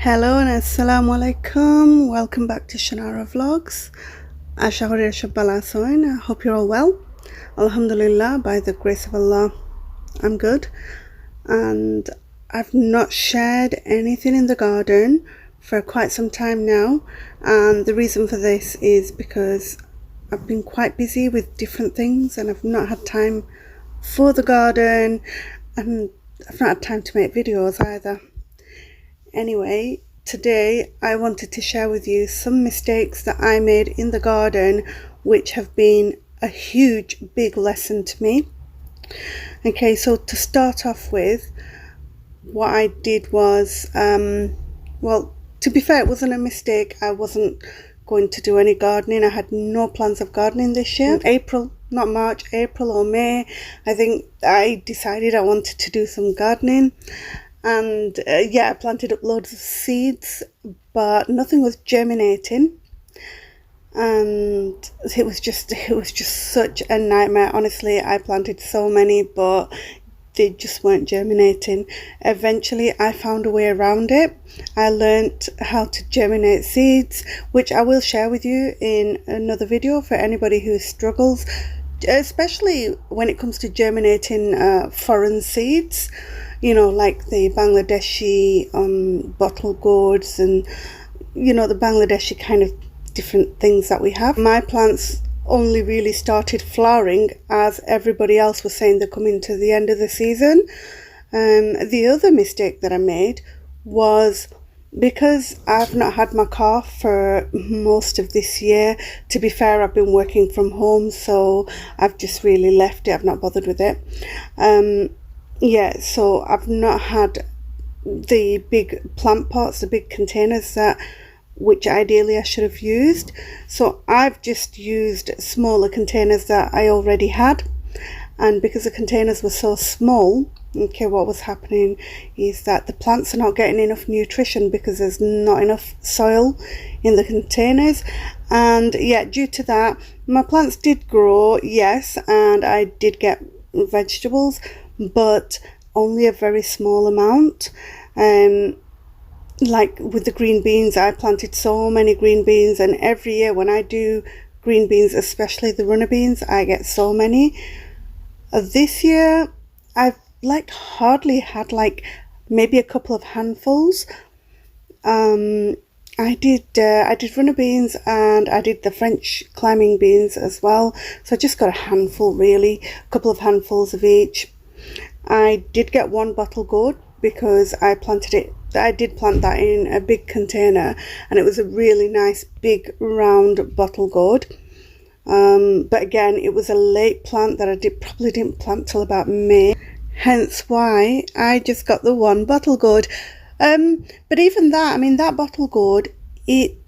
Hello and assalamu alaikum. Welcome back to Shannara Vlogs. Ashahuri Shabbala Soin. I hope you're all well. Alhamdulillah, by the grace of Allah, I'm good. And I've not shared anything in the garden for quite some time now. And the reason for this is because I've been quite busy with different things and I've not had time for the garden, and I've not had time to make videos either. Anyway, today I wanted to share with you some mistakes that I made in the garden which have been a huge big lesson to me. Okay, so to start off with, what I did was, well, to be fair, it wasn't a mistake. I wasn't going to do any gardening. I had no plans of gardening this year. In April, not March, April or May, I think I decided I wanted to do some gardening. And I planted up loads of seeds, but nothing was germinating, and it was just such a nightmare. Honestly, I planted so many, but they just weren't germinating. Eventually I found a way around it. I learnt how to germinate seeds, which I will share with you in another video for anybody who struggles, especially when it comes to germinating foreign seeds, you know, like the Bangladeshi bottle gourds and, you know, the Bangladeshi kind of different things that we have. My plants only really started flowering as everybody else was saying they're coming to the end of the season. The other mistake that I made was, because I've not had my car for most of this year, to be fair, I've been working from home, so I've just really left it. I've not bothered with it. So I've not had the big plant pots, the big containers which ideally I should have used. So I've just used smaller containers that I already had. And because the containers were so small, okay, what was happening is that the plants are not getting enough nutrition because there's not enough soil in the containers. And due to that, my plants did grow, yes, and I did get vegetables, but only a very small amount. Like with the green beans, I planted so many green beans, and every year when I do green beans, especially the runner beans, I get so many. This year I've hardly had maybe a couple of handfuls. I did runner beans and I did the French climbing beans as well, so I just got a handful, really, a couple of handfuls of each. I did get one bottle gourd because I did plant that in a big container, and it was a really nice big round bottle gourd. But again, it was a late plant that I probably didn't plant till about May, hence why I just got the one bottle gourd. But even that, I mean, that bottle gourd, it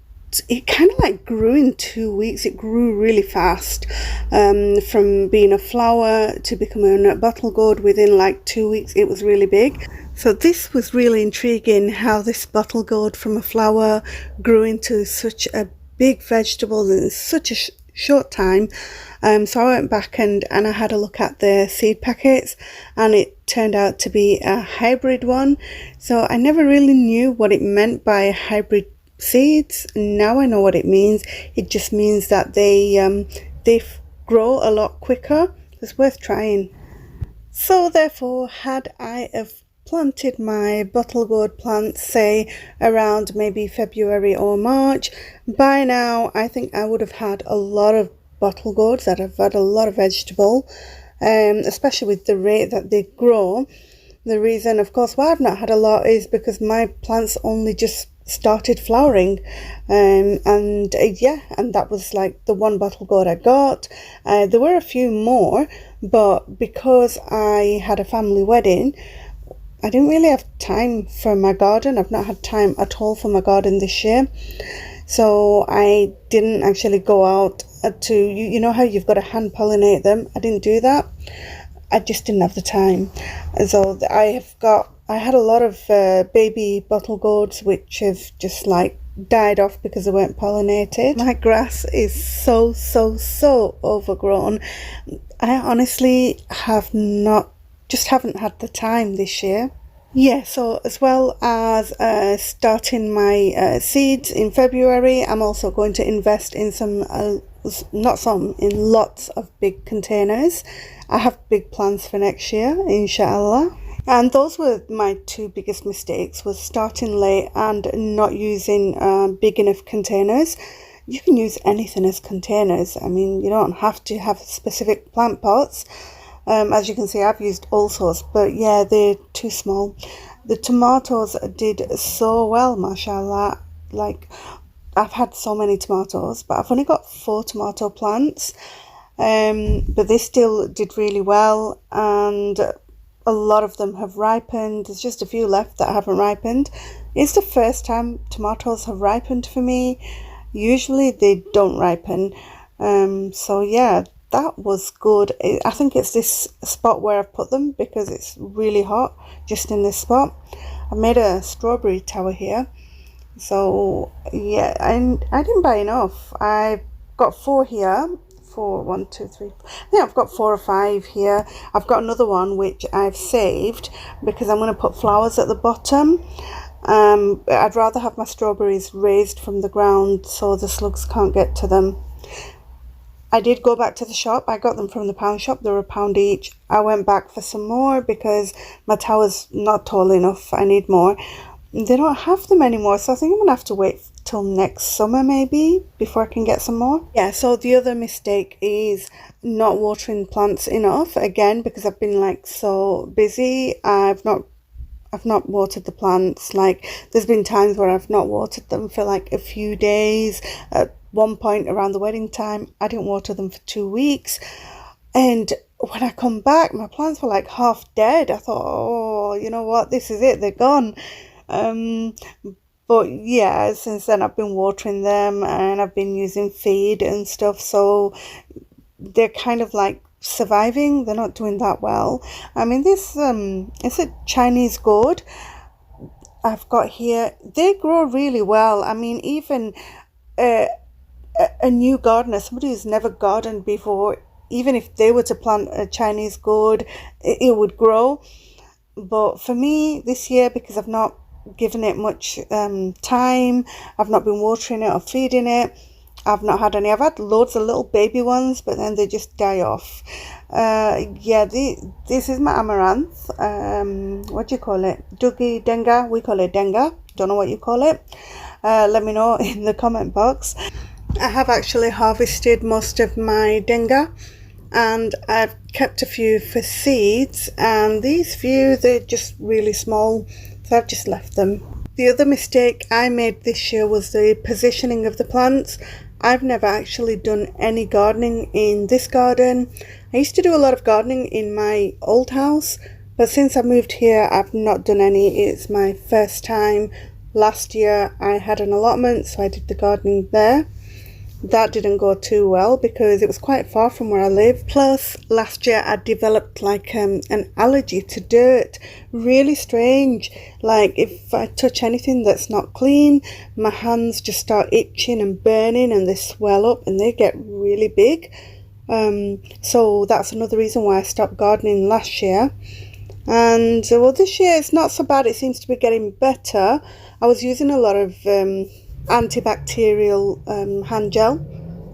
kind of grew in 2 weeks. It grew really fast, from being a flower to becoming a bottle gourd within 2 weeks. It was really big. So this was really intriguing, how this bottle gourd from a flower grew into such a big vegetable in such a short time. So I went back and I had a look at the seed packets, and it turned out to be a hybrid one. So I never really knew what it meant by hybrid seeds. Now I know what it means. It just means that they grow a lot quicker. It's worth trying. So therefore, had I have planted my bottle gourd plants, say around maybe February or March, by now I think I would have had a lot of bottle gourds that have had a lot of vegetable, especially with the rate that they grow. The reason, of course, why I've not had a lot is because my plants only just started flowering, and that was the one bottle gourd I got. There were a few more, but because I had a family wedding, I didn't really have time for my garden. I've not had time at all for my garden this year, so I didn't actually go out to, you know how you've got to hand pollinate them. I didn't do that. I just didn't have the time. And so I had a lot of baby bottle gourds which have just died off because they weren't pollinated. My grass is so overgrown. I honestly haven't had the time this year. Yeah, so as well as starting my seeds in February, I'm also going to invest in not some, in lots of big containers. I have big plans for next year, inshallah. And those were my two biggest mistakes, was starting late and not using big enough containers. You can use anything as containers. I mean, you don't have to have specific plant pots. As you can see, I've used all sorts, but yeah, they're too small. The tomatoes did so well, mashallah. Like, I've had so many tomatoes, but I've only got 4 tomato plants. But they still did really well, and a lot of them have ripened. There's just a few left that haven't ripened. It's the first time tomatoes have ripened for me. Usually they don't ripen. So yeah, that was good. I think it's this spot where I've put them because it's really hot just in this spot. I made a strawberry tower here. So yeah, and I didn't buy enough. I've got 4 here. 4, 1, 2, 3. I think I've got 4 or 5 here. I've got another one which I've saved because I'm going to put flowers at the bottom. I'd rather have my strawberries raised from the ground so the slugs can't get to them. I did go back to the shop. I got them from the pound shop. They were £1 each. I went back for some more because my tower's not tall enough. I need more. They don't have them anymore, so I think I'm going to have to wait till next summer maybe before I can get some more. Yeah, so the other mistake is not watering plants enough, again, because I've been like so busy. I've not watered the plants. Like, there's been times where I've not watered them for like a few days. At one point around the wedding time, I didn't water them for 2 weeks. And when I come back, my plants were like half dead. I thought, oh, you know what? This is it. They're gone. But yeah, since then I've been watering them and I've been using feed and stuff. So they're kind of like surviving. They're not doing that well. I mean, this it's a Chinese gourd I've got here. They grow really well. I mean, even a new gardener, somebody who's never gardened before, even if they were to plant a Chinese gourd, it would grow. But for me this year, because I've not given it much time, I've not been watering it or feeding it, I've not had any. I've had loads of little baby ones, but then they just die off. Yeah, this is my amaranth. What do you call it? Duggy denga. We call it denga. Don't know what you call it. Let me know in the comment box. I have actually harvested most of my denga, and I've kept a few for seeds, and these few, they're just really small, so I've just left them. The other mistake I made this year was the positioning of the plants. I've never actually done any gardening in this garden. I used to do a lot of gardening in my old house, but since I moved here, I've not done any. It's my first time. Last year I had an allotment, so I did the gardening there. That didn't go too well because it was quite far from where I live. Plus, last year I developed like an allergy to dirt. Really strange. Like, if I touch anything that's not clean, my hands just start itching and burning, and they swell up and they get really big. So that's another reason why I stopped gardening last year. And well, this year it's not so bad. It seems to be getting better. I was using a lot of antibacterial hand gel,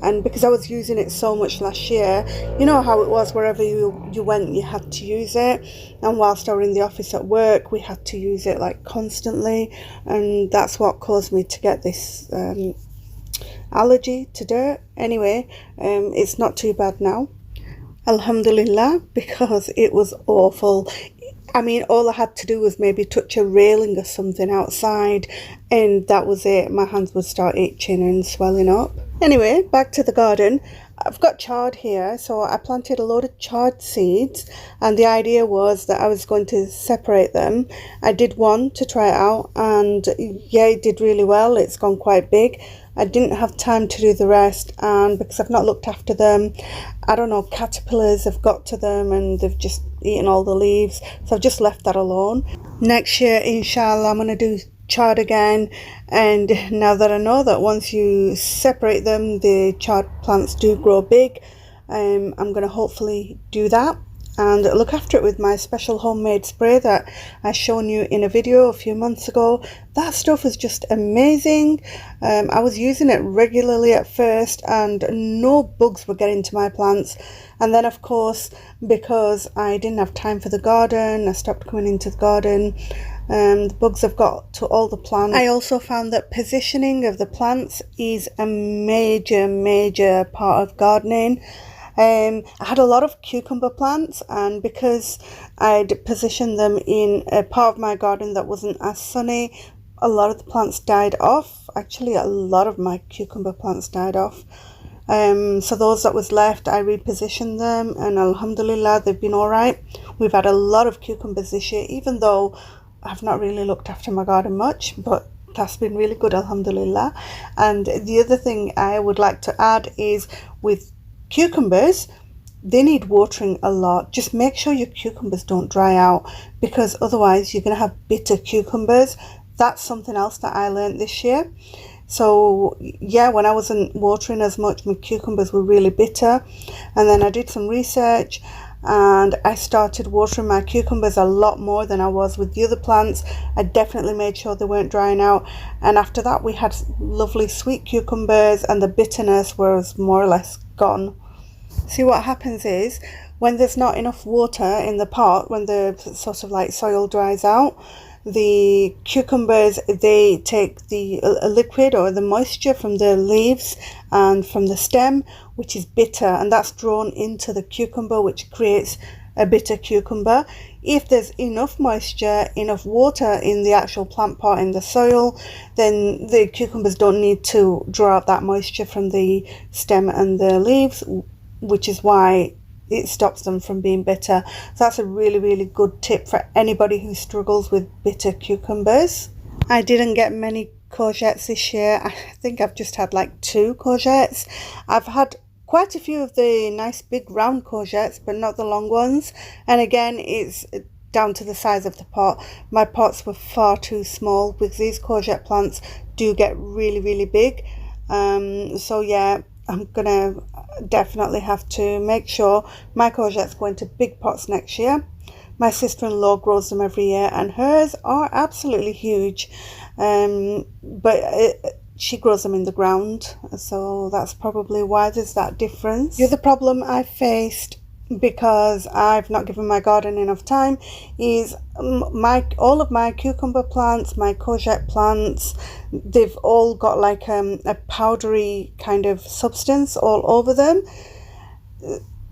and because I was using it so much last year, you know how it was, wherever you went you had to use it, and whilst I was in the office at work we had to use it like constantly, and that's what caused me to get this allergy to dirt. Anyway, it's not too bad now, alhamdulillah, because it was awful. I mean, all I had to do was maybe touch a railing or something outside, and that was it. My hands would start itching and swelling up. Anyway, back to the garden. I've got chard here, so I planted a load of chard seeds, and the idea was that I was going to separate them. I did one to try it out, and yeah, it did really well. It's gone quite big. I didn't have time to do the rest, and because I've not looked after them, I don't know, caterpillars have got to them and they've just eaten all the leaves, so I've just left that alone. Next year, inshallah, I'm going to do chard again, and now that I know that once you separate them, the chard plants do grow big, I'm going to hopefully do that. and look after it with my special homemade spray that I shown you in a video a few months ago. That stuff is just amazing. I was using it regularly at first and no bugs were getting to my plants, and then of course, because I didn't have time for the garden, I stopped coming into the garden. The bugs have got to all the plants. I also found that positioning of the plants is a major part of gardening. I had a lot of cucumber plants, and because I'd positioned them in a part of my garden that wasn't as sunny, a lot of the plants died off. Actually, a lot of my cucumber plants died off. So those that was left, I repositioned them, and alhamdulillah, they've been alright. We've had a lot of cucumbers this year, even though I've not really looked after my garden much, but that's been really good, alhamdulillah. And the other thing I would like to add is with cucumbers, they need watering a lot. Just make sure your cucumbers don't dry out, because otherwise you're going to have bitter cucumbers. That's something else that I learned this year. So yeah, when I wasn't watering as much, my cucumbers were really bitter, and then I did some research and I started watering my cucumbers a lot more than I was with the other plants. I definitely made sure they weren't drying out, and after that we had lovely sweet cucumbers and the bitterness was more or less gone. See, what happens is when there's not enough water in the pot, when the sort of like soil dries out, the cucumbers, they take the liquid or the moisture from the leaves and from the stem, which is bitter, and that's drawn into the cucumber, which creates a bitter cucumber. If there's enough moisture, enough water in the actual plant pot in the soil, then the cucumbers don't need to draw out that moisture from the stem and the leaves, which is why it stops them from being bitter. So that's a really good tip for anybody who struggles with bitter cucumbers. I didn't get many courgettes this year. I think I've just had like 2 courgettes. I've had quite a few of the nice big round courgettes, but not the long ones. And again, it's down to the size of the pot. My pots were far too small, because these courgette plants do get really big. So yeah, I'm gonna definitely have to make sure my courgettes go into big pots next year. My sister-in-law grows them every year and hers are absolutely huge, but she grows them in the ground, so that's probably why there's that difference. The other problem I faced, because I've not given my garden enough time, is all of my cucumber plants, my courgette plants, they've all got like a powdery kind of substance all over them.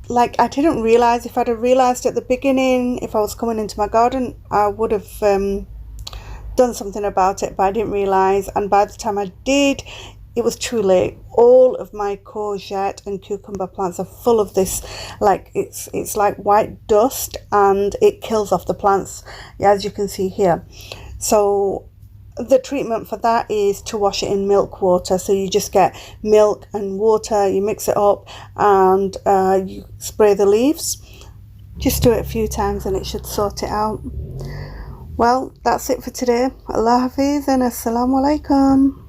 Like, I didn't realize. If I'd have realized at the beginning, if I was coming into my garden, I would have done something about it, but I didn't realize, and by the time I did, it was too late. All of my courgette and cucumber plants are full of this, like it's like white dust, and it kills off the plants, as you can see here. So the treatment for that is to wash it in milk water. So you just get milk and water, you mix it up, and you spray the leaves. Just do it a few times and it should sort it out. Well, that's it for today. Allah Hafiz and Assalamu Alaikum.